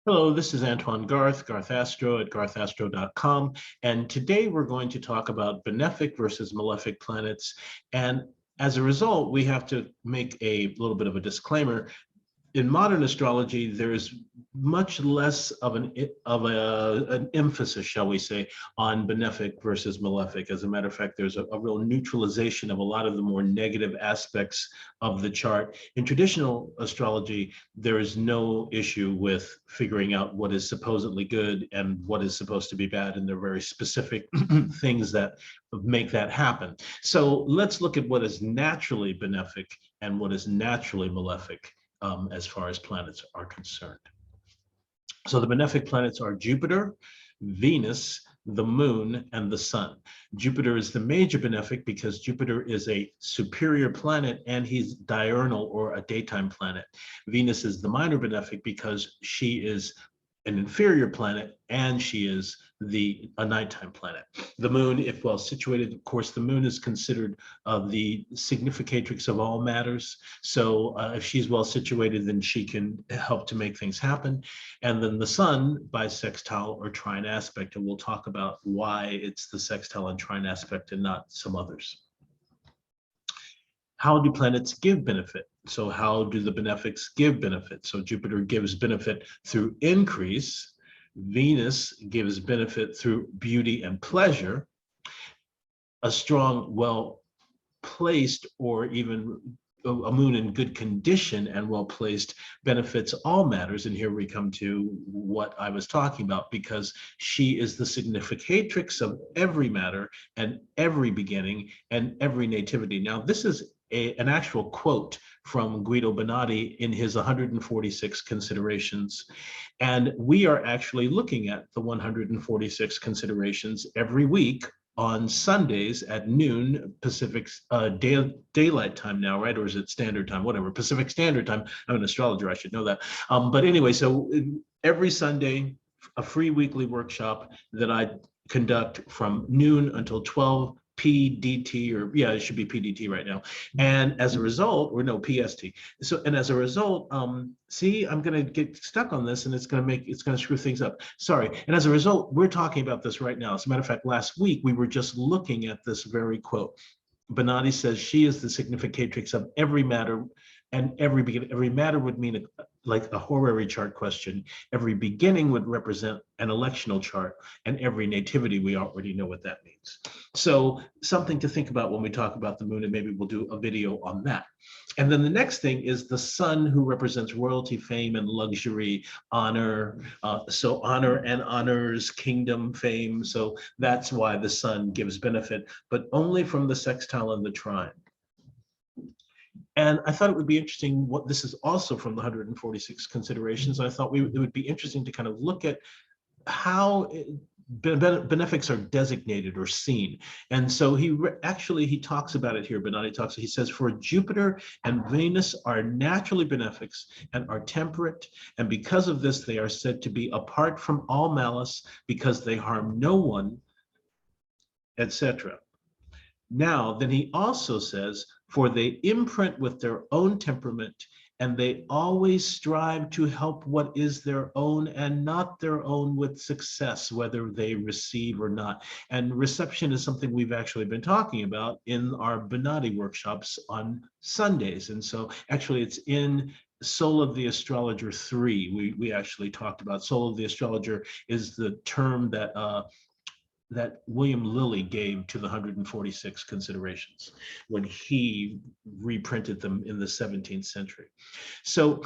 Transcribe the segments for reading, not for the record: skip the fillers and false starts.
Hello, this is Antoine Garthastro at garthastro.com. And today we're going to talk about benefic versus malefic planets. And as a result, we have to make a little bit of a disclaimer. In modern astrology, there's much less of an emphasis, shall we say, on benefic versus malefic. As a matter of fact, there's a real neutralization of a lot of the more negative aspects of the chart. In traditional astrology, there is no issue with figuring out what is supposedly good and what is supposed to be bad, and there are very specific things that make that happen. So let's look at what is naturally benefic and what is naturally malefic. As far as planets are concerned. So the benefic planets are Jupiter, Venus, the moon, and the sun. Jupiter is the major benefic because Jupiter is a superior planet and he's diurnal or a daytime planet. Venus is the minor benefic because she is an inferior planet and she is a nighttime planet. The moon, if well situated, of course, the moon is considered the significatrix of all matters. So if she's well situated, then she can help to make things happen. And then the sun by sextile or trine aspect, and we'll talk about why it's the sextile and trine aspect and not some others. How do planets give benefit? So how do the benefics give benefit? So Jupiter gives benefit through increase. Venus gives benefit through beauty and pleasure. A strong, well-placed, or even a moon in good condition and well-placed benefits all matters. And here we come to what I was talking about, because she is the significatrix of every matter and every beginning and every nativity. Now, this is an actual quote from Guido Bonatti in his 146 considerations. And we are actually looking at the 146 considerations every week on Sundays at noon Pacific daylight time now, right? Or is it standard time? Whatever, Pacific Standard Time. I'm an astrologer, I should know that. But anyway, so every Sunday, a free weekly workshop that I conduct from noon until 12 PDT, or yeah, it should be PDT right now. And as a result, or no, PST. So, and as a result, see, I'm going to get stuck on this and it's going to screw things up. Sorry. And as a result, we're talking about this right now. As a matter of fact, last week, we were just looking at this very quote. Bonatti says she is the significatrix of every matter, and every matter would mean like a horary chart question. Every beginning would represent an electional chart, and every nativity, we already know what that means. So something to think about when we talk about the moon, and maybe we'll do a video on that. And then the next thing is the sun, who represents royalty, fame, and luxury, honor. So honor and honors, kingdom, fame. So that's why the sun gives benefit, but only from the sextile and the trine. And I thought it would be interesting, what this is also from the 146 considerations. I thought it would be interesting to kind of look at how benefics are designated or seen. And so he talks about it here, he says, for Jupiter and Venus are naturally benefics and are temperate, and because of this they are said to be apart from all malice, because they harm no one, etc. Now, then he also says, for they imprint with their own temperament, and they always strive to help what is their own and not their own with success, whether they receive or not. And reception is something we've actually been talking about in our Bonatti workshops on Sundays. And so actually it's in Soul of the Astrologer 3. We actually talked about Soul of the Astrologer is the term that William Lilly gave to the 146 considerations when he reprinted them in the 17th century. So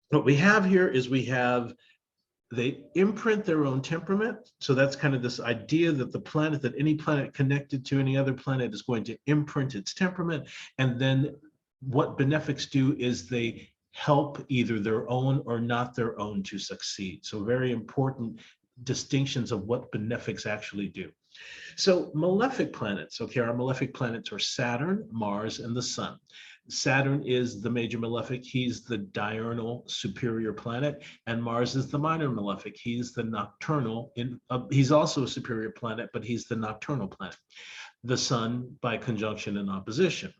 what we have here is they imprint their own temperament. So that's kind of this idea that any planet connected to any other planet is going to imprint its temperament. And then what benefics do is they help either their own or not their own to succeed. So very important distinctions of what benefics actually do. So malefic planets, okay, our malefic planets are Saturn, Mars, and the Sun. Saturn is the major malefic. He's the diurnal superior planet, and Mars is the minor malefic. He's the nocturnal. He's also a superior planet, but he's the nocturnal planet. The Sun by conjunction and opposition.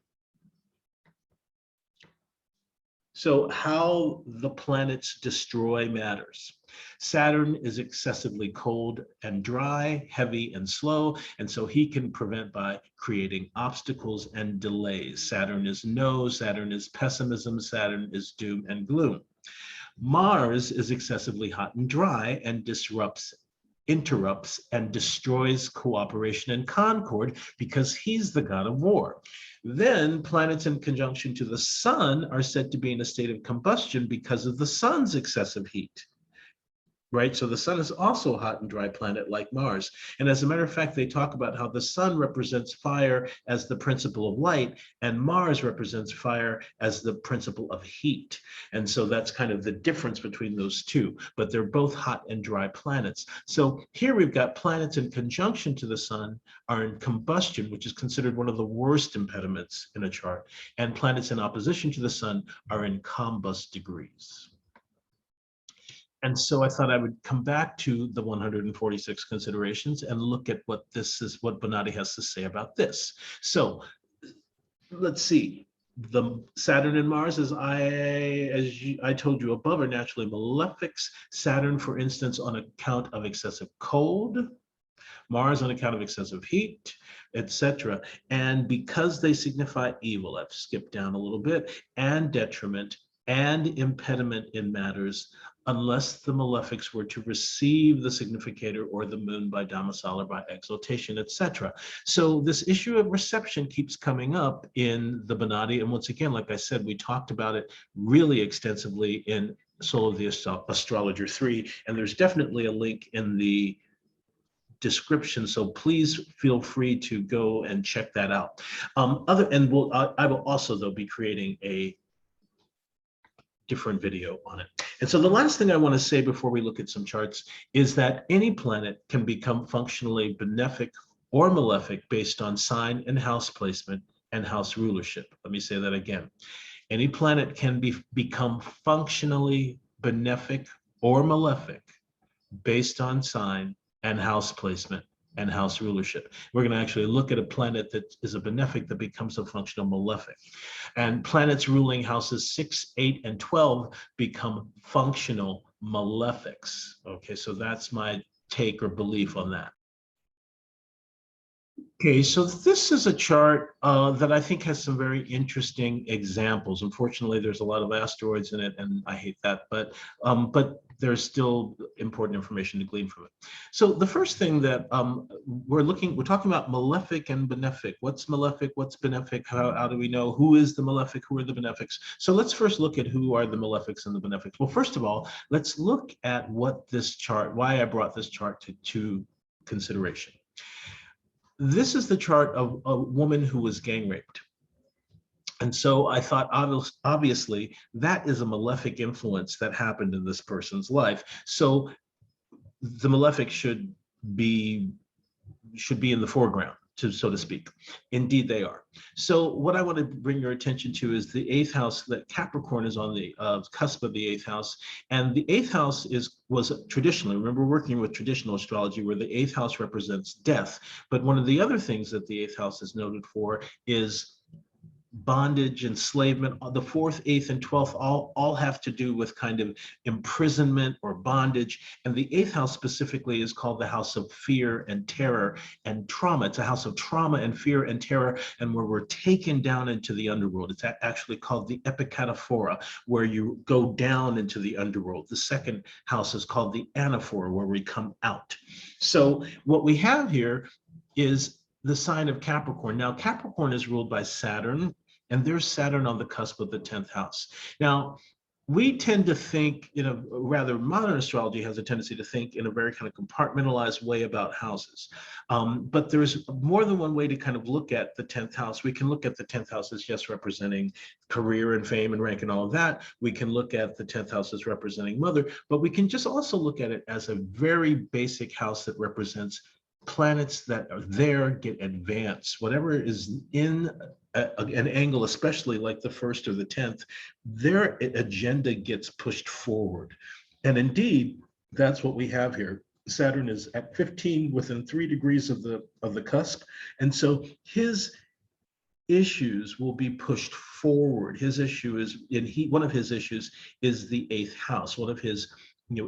So how the planets destroy matters. Saturn is excessively cold and dry, heavy and slow, and so he can prevent by creating obstacles and delays. Saturn is no, Saturn is pessimism, Saturn is doom and gloom. Mars is excessively hot and dry and disrupts, interrupts, and destroys cooperation and concord because he's the god of war. Then planets in conjunction to the sun are said to be in a state of combustion because of the sun's excessive heat. Right? So the sun is also a hot and dry planet like Mars. And as a matter of fact, they talk about how the sun represents fire as the principle of light, and Mars represents fire as the principle of heat. And so that's kind of the difference between those two, but they're both hot and dry planets. So here we've got planets in conjunction to the sun are in combustion, which is considered one of the worst impediments in a chart, and planets in opposition to the sun are in combust degrees. And so I thought I would come back to the 146 considerations and look at what Bonatti has to say about this. So let's see. The Saturn and Mars, as I told you above, are naturally malefics. Saturn, for instance, on account of excessive cold, Mars on account of excessive heat, etc. And because they signify evil, I've skipped down a little bit, and detriment and impediment in matters, unless the malefics were to receive the significator or the moon by domicile or by exaltation, etc. So this issue of reception keeps coming up in the Bonatti. And once again, like I said, we talked about it really extensively in Soul of the Astrologer 3, and there's definitely a link in the description, so please feel free to go and check that out. I will also, though, be creating a different video on it. And so the last thing I want to say before we look at some charts is that any planet can become functionally benefic or malefic based on sign and house placement and house rulership. Let me say that again. Any planet can become functionally benefic or malefic based on sign and house placement and house rulership. We're going to actually look at a planet that is a benefic that becomes a functional malefic. And planets ruling houses 6, 8, and 12 become functional malefics. Okay, so that's my take or belief on that. Okay, so this is a chart that I think has some very interesting examples. Unfortunately, there's a lot of asteroids in it, and I hate that, but there's still important information to glean from it. So the first thing that we're talking about malefic and benefic. What's malefic? What's benefic? How do we know who is the malefic? Who are the benefics? So let's first look at who are the malefics and the benefics. Well, first of all, let's look at what this chart, why I brought this chart to consideration. This is the chart of a woman who was gang raped. And so I thought, obviously, that is a malefic influence that happened in this person's life. So the malefic should be in the foreground, so to speak. Indeed, they are. So what I want to bring your attention to is the 8th house, that Capricorn is on the cusp of the 8th house. And the 8th house was traditionally, remember working with traditional astrology, where the 8th house represents death. But one of the other things that the 8th house is noted for is bondage, enslavement. The 4th, 8th, and 12th all have to do with kind of imprisonment or bondage. And the 8th house specifically is called the house of fear and terror and trauma. It's a house of trauma and fear and terror, and where we're taken down into the underworld. It's actually called the epicataphora, where you go down into the underworld. The 2nd house is called the anaphora, where we come out. So what we have here is the sign of Capricorn. Now, Capricorn is ruled by Saturn, and there's Saturn on the cusp of the 10th house. Now, we tend to think, rather modern astrology has a tendency to think in a very kind of compartmentalized way about houses. But there's more than one way to kind of look at the 10th house. We can look at the 10th house as just representing career and fame and rank and all of that. We can look at the 10th house as representing mother, but we can just also look at it as a very basic house that represents planets that are there get advanced. Whatever is in an angle, especially like the 1st or the 10th, their agenda gets pushed forward. And indeed, that's what we have here. Saturn is at 15 within 3 degrees of the cusp. And so his issues will be pushed forward. His issue is, one of his issues is the eighth house. One of his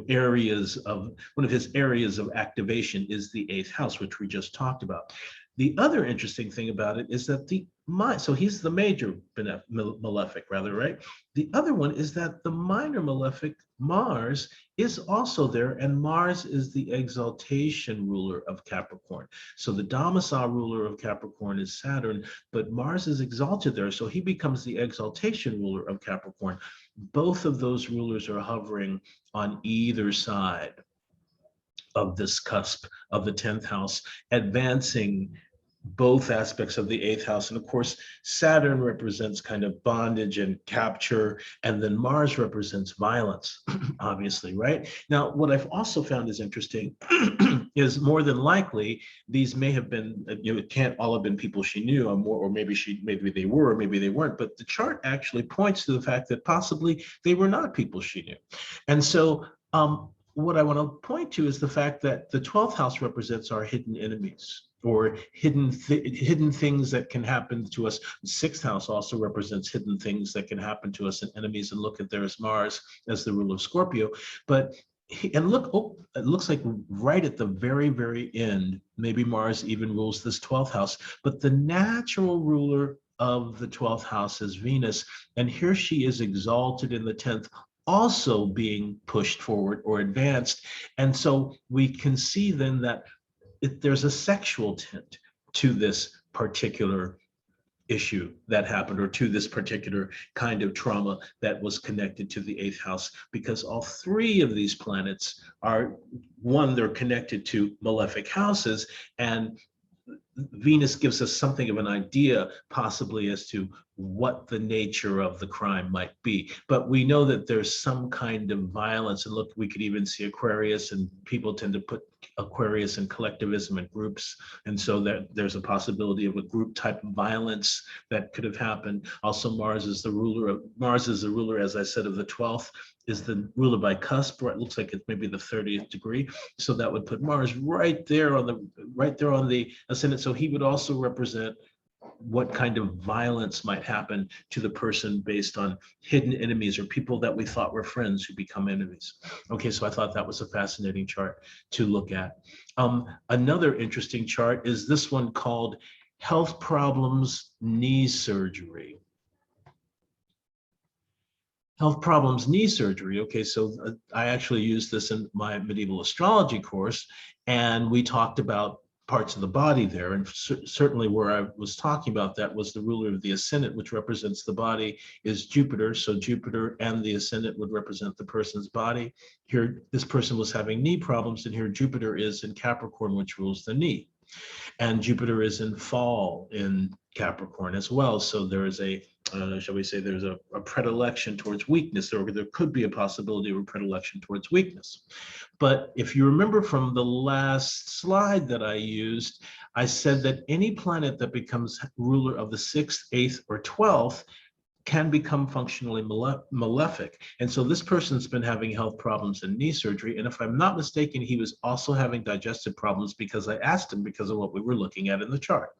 areas of activation is the eighth house, which we just talked about. The other interesting thing about it is that so he's the major malefic, rather, right? The other one is that the minor malefic, Mars, is also there, and Mars is the exaltation ruler of Capricorn. So the domicile ruler of Capricorn is Saturn, but Mars is exalted there, so he becomes the exaltation ruler of Capricorn. Both of those rulers are hovering on either side of this cusp of the 10th house, advancing both aspects of the eighth house. And of course, Saturn represents kind of bondage and capture, and then Mars represents violence, obviously, right? Now, what I've also found is interesting is more than likely, these may have been, it can't all have been people she knew, or maybe they were, or maybe they weren't, but the chart actually points to the fact that possibly they were not people she knew. And so, what I want to point to is the fact that the 12th house represents our hidden enemies, or hidden things that can happen to us. The 6th house also represents hidden things that can happen to us and enemies. And look, there's Mars as the ruler of Scorpio. But look, it looks like right at the very, very end, maybe Mars even rules this 12th house. But the natural ruler of the 12th house is Venus, and here she is exalted in the 10th, also being pushed forward or advanced. And so we can see then that there's a sexual tint to this particular issue that happened, or to this particular kind of trauma that was connected to the 8th house, because all three of these planets are, one, they're connected to malefic houses, and Venus gives us something of an idea possibly as to what the nature of the crime might be. But we know that there's some kind of violence. And look, we could even see Aquarius, and people tend to put Aquarius and collectivism in groups. And so that there's a possibility of a group type of violence that could have happened. Also, Mars is the ruler, as I said, of the 12th, is the ruler by cusp, or it looks like it's maybe the 30th degree. So that would put Mars right there on the ascendant. So he would also represent what kind of violence might happen to the person based on hidden enemies, or people that we thought were friends who become enemies. Okay, so I thought that was a fascinating chart to look at. Another interesting chart is this one called Health Problems, Knee Surgery. Health problems, knee surgery. Okay, so I actually used this in my medieval astrology course, and we talked about parts of the body there. And certainly where I was talking about that was the ruler of the ascendant, which represents the body, is Jupiter. So Jupiter and the ascendant would represent the person's body. Here, this person was having knee problems, and here Jupiter is in Capricorn, which rules the knee. And Jupiter is in fall in Capricorn as well. So there is a, shall we say, there's a predilection towards weakness, or there could be a possibility of a predilection towards weakness. But if you remember from the last slide that I used, I said that any planet that becomes ruler of the 6th, 8th, or 12th can become functionally malefic. And so this person's been having health problems and knee surgery. And if I'm not mistaken, he was also having digestive problems, because I asked him, because of what we were looking at in the chart.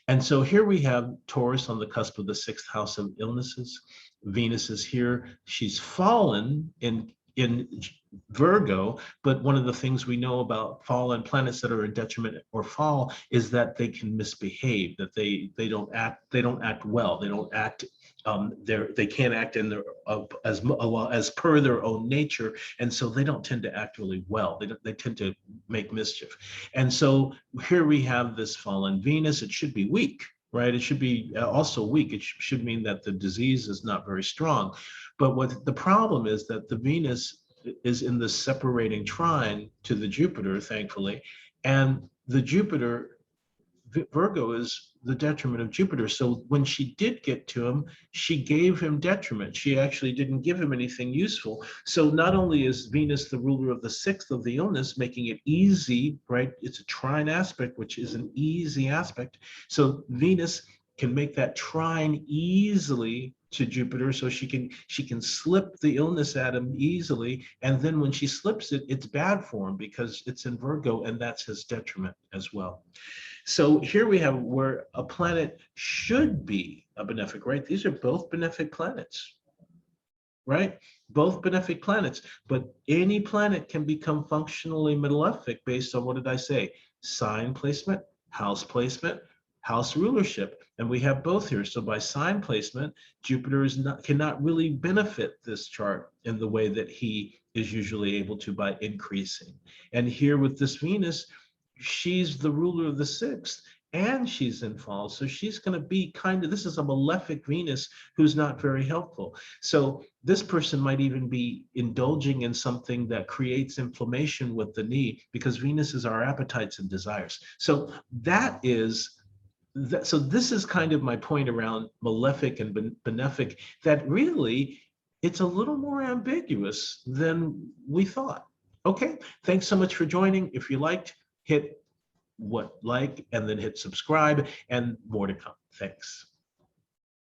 And so here we have Taurus on the cusp of the 6th house of illnesses. Venus is here. She's fallen in Virgo, but one of the things we know about fallen planets that are in detriment or fall is that they can misbehave, that they don't act well, they don't act they can't act in their as per their own nature, and so they don't tend to act really well. They tend to make mischief. And so here we have this fallen Venus. It should be weak, right? It should be also weak. It should mean that the disease is not very strong. But what the problem is, that the Venus is in the separating trine to the Jupiter, thankfully, and the Jupiter, Virgo, is the detriment of Jupiter. So when she did get to him, she gave him detriment. She actually didn't give him anything useful. So not only is Venus the ruler of the 6th of the illness, making it easy, right? It's a trine aspect, which is an easy aspect. So Venus can make that trine easily to Jupiter, so she can slip the illness at him easily. And then when she slips it, it's bad for him, because it's in Virgo, and that's his detriment as well. So here we have where a planet should be a benefic, right? These are both benefic planets, right? Both benefic planets, but any planet can become functionally malefic based on, what did I say? Sign placement, house rulership. And we have both here. So by sign placement, Jupiter cannot really benefit this chart in the way that he is usually able to by increasing. And here with this Venus, she's the ruler of the sixth and she's in fall. So she's going to be this is a malefic Venus who's not very helpful. So this person might even be indulging in something that creates inflammation with the knee, because Venus is our appetites and desires. So so this is kind of my point around malefic and benefic, that really it's a little more ambiguous than we thought. Okay, thanks so much for joining. If you liked, hit and then hit subscribe, and more to come. Thanks.